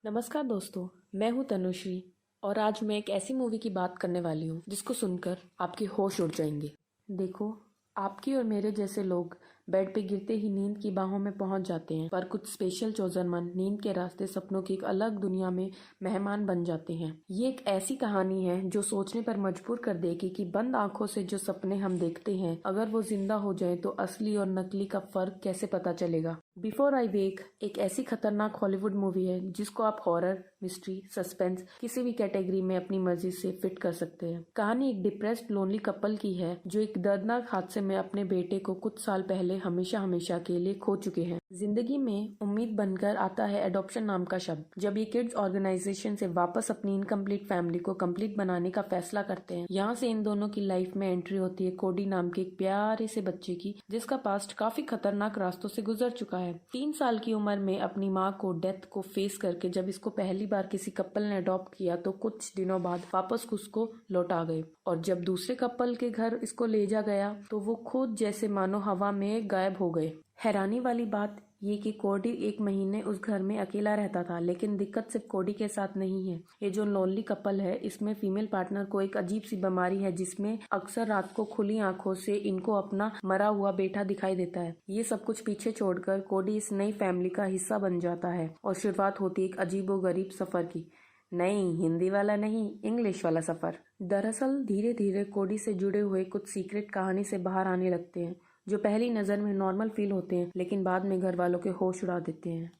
नमस्कार दोस्तों, मैं हूं तनुश्री और आज मैं एक ऐसी मूवी की बात करने वाली हूं जिसको सुनकर आपके होश उड़ जाएंगे। देखो, आपकी और मेरे जैसे लोग बेड पे गिरते ही नींद की बाहों में पहुंच जाते हैं, पर कुछ स्पेशल चोजन मन नींद के रास्ते सपनों की एक अलग दुनिया में मेहमान बन जाते हैं। ये एक ऐसी कहानी है जो सोचने पर मजबूर कर देगी कि बंद आंखों से जो सपने हम देखते हैं, अगर वो जिंदा हो जाए तो असली और नकली का फर्क कैसे पता चलेगा। बिफोर आई वेक एक ऐसी खतरनाक हॉलीवुड मूवी है जिसको आप हॉरर, मिस्ट्री, सस्पेंस किसी भी कैटेगरी में अपनी मर्जी से फिट कर सकते हैं। कहानी एक डिप्रेस्ड लोनली कपल की है जो एक दर्दनाक हादसे में अपने बेटे को कुछ साल पहले हमेशा हमेशा के लिए खो चुके हैं। जिंदगी में उम्मीद बनकर आता है एडॉप्शन नाम का शब्द। जब ये किड्स ऑर्गेनाइजेशन से वापस अपनी इनकम्प्लीट फैमिली को कंप्लीट बनाने का फैसला करते हैं, यहाँ से इन दोनों की लाइफ में एंट्री होती है कोडी नाम के एक प्यारे से बच्चे की, जिसका पास्ट काफी खतरनाक रास्तों से गुजर चुका है। 3 साल की उम्र में अपनी माँ को डेथ को फेस करके जब इसको पहली बार किसी कपल ने अडॉप्ट किया तो कुछ दिनों बाद वापस उसको लौटा गए, और जब दूसरे कपल के घर इसको ले जा गया तो वो खुद जैसे मानो हवा में गायब हो गए। हैरानी वाली बात ये कि कोडी 1 महीने उस घर में अकेला रहता था, लेकिन दिक्कत सिर्फ कोडी के साथ नहीं है। ये जो लोनली कपल है, इसमें फीमेल पार्टनर को एक अजीब सी बीमारी है जिसमें अक्सर रात को खुली आंखों से इनको अपना मरा हुआ बेटा दिखाई देता है। ये सब कुछ पीछे छोड़कर कोडी इस नई फैमिली का हिस्सा बन जाता है और शुरुआत होती है एक अजीबोगरीब सफर की। नहीं, हिंदी वाला नहीं, इंग्लिश वाला सफर। दरअसल धीरे धीरे कोडी से जुड़े हुए कुछ सीक्रेट कहानी से बाहर आने लगते हैं जो पहली नज़र में नॉर्मल फील होते हैं, लेकिन बाद में घर वालों के होश उड़ा देते हैं।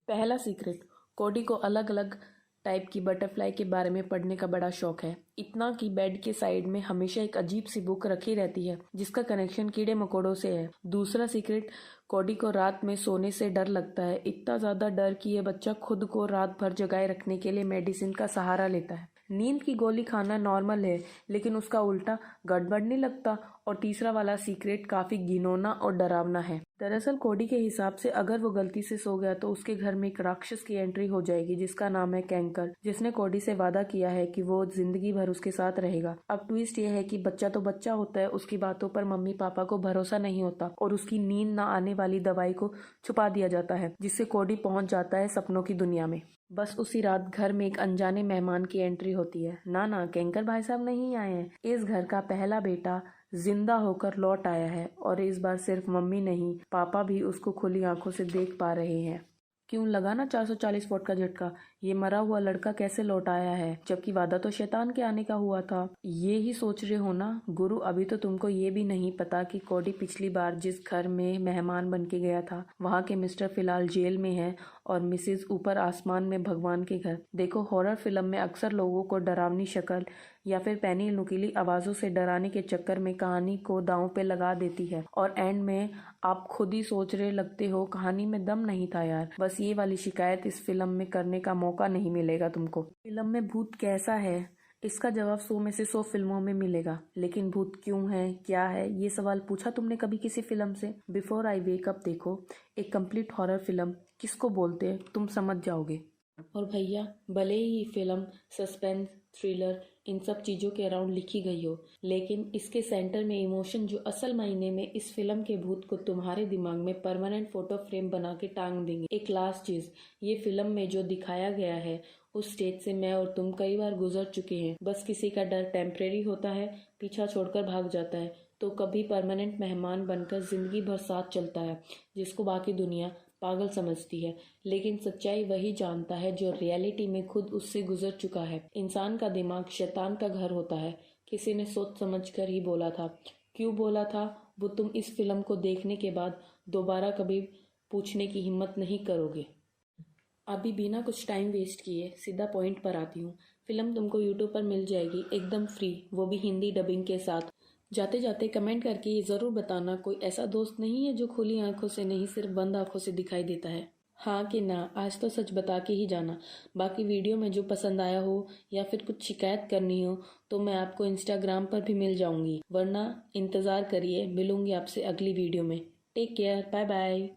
पहला सीक्रेट, कोडी को अलग अलग टाइप की बटरफ्लाई के बारे में पढ़ने का बड़ा शौक है। इतना कि बेड के साइड में हमेशा एक अजीब सी बुक रखी रहती है जिसका कनेक्शन कीड़े मकोड़ों से है। दूसरा सीक्रेट, कोडी को रात में सोने से डर लगता है, इतना ज्यादा डर कि ये बच्चा खुद को रात भर जगाए रखने के लिए मेडिसिन का सहारा लेता है। नींद की गोली खाना नॉर्मल है, लेकिन उसका उल्टा गड़बड़ नहीं लगता। और तीसरा वाला सीक्रेट काफी घिनौना और डरावना है। दरअसल कोडी के हिसाब से अगर वो गलती से सो गया तो उसके घर में एक राक्षस की एंट्री हो जाएगी जिसका नाम है कैंकर, जिसने कोडी से वादा किया है कि वो जिंदगी भर उसके साथ रहेगा। अब ट्विस्ट ये है कि बच्चा तो बच्चा होता है, उसकी बातों पर मम्मी पापा को भरोसा नहीं होता और उसकी नींद न आने वाली दवाई को छुपा दिया जाता है, जिससे कोडी पहुंच जाता है सपनों की दुनिया में। बस उसी रात घर में एक अनजाने मेहमान की एंट्री होती है। ना, कैंकर भाई साहब नहीं आए हैं। इस घर का पहला बेटा जिंदा होकर लौट आया है, और इस बार सिर्फ मम्मी नहीं, पापा भी उसको खुली आंखों से देख पा रहे हैं। क्यों लगा ना 440 वोट का झटका। ये मरा हुआ लड़का कैसे लौट आया है, जबकि वादा तो शैतान के आने का हुआ था। ये ही सोच रहे हो ना गुरु, अभी तो तुमको ये भी नहीं पता कि कोडी पिछली बार जिस घर में मेहमान बन के गया था, वहाँ के मिस्टर फिलहाल जेल में है और मिसेज ऊपर आसमान में भगवान के घर। देखो, हॉरर फिल्म में अक्सर लोगों को डरावनी शक्ल या फिर पैनी नुकीली आवाजों से डराने के चक्कर में कहानी को दांव पे लगा देती है, और एंड में आप खुद ही सोच रहे लगते हो कहानी में दम नहीं था यार। बस ये वाली शिकायत इस फिल्म में करने का मौका नहीं मिलेगा तुमको। फिल्म में भूत कैसा है, इसका जवाब 100 में से 100 फिल्मों में मिलेगा, लेकिन भूत क्यों है, क्या है, ये सवाल पूछा तुमने कभी किसी फिल्म से? बिफोर आई वेक अप देखो, एक कंप्लीट हॉरर फिल्म किसको बोलते हैं तुम समझ जाओगे। और भैया, भले ही फिल्म सस्पेंस, थ्रिलर, इन सब चीज़ों के अराउंड लिखी गई हो, लेकिन इसके सेंटर में इमोशन जो असल मायने में इस फिल्म के भूत को तुम्हारे दिमाग में परमानेंट फोटो फ्रेम बना के टांग देंगे। एक लास्ट चीज़, ये फिल्म में जो दिखाया गया है उस स्टेज से मैं और तुम कई बार गुजर चुके हैं। बस किसी का डर टेम्परेरी होता है, पीछा छोड़कर भाग जाता है, तो कभी परमानेंट मेहमान बनकर जिंदगी भर साथ चलता है, जिसको बाकी दुनिया पागल समझती है, लेकिन सच्चाई वही जानता है जो रियलिटी में खुद उससे गुजर चुका है। इंसान का दिमाग शैतान का घर होता है, किसी ने सोच समझ कर ही बोला था। क्यों बोला था वो तुम इस फिल्म को देखने के बाद दोबारा कभी पूछने की हिम्मत नहीं करोगे। अभी बिना कुछ टाइम वेस्ट किए सीधा पॉइंट पर आती हूँ। फिल्म तुमको यूट्यूब पर मिल जाएगी एकदम फ्री, वो भी हिंदी डबिंग के साथ। जाते जाते कमेंट करके ये ज़रूर बताना कोई ऐसा दोस्त नहीं है जो खुली आंखों से नहीं सिर्फ बंद आंखों से दिखाई देता है। हाँ कि ना, आज तो सच बता के ही जाना। बाकी वीडियो में जो पसंद आया हो या फिर कुछ शिकायत करनी हो तो मैं आपको इंस्टाग्राम पर भी मिल जाऊंगी, वरना इंतज़ार करिए, मिलूंगी आपसे अगली वीडियो में। Take care, bye bye.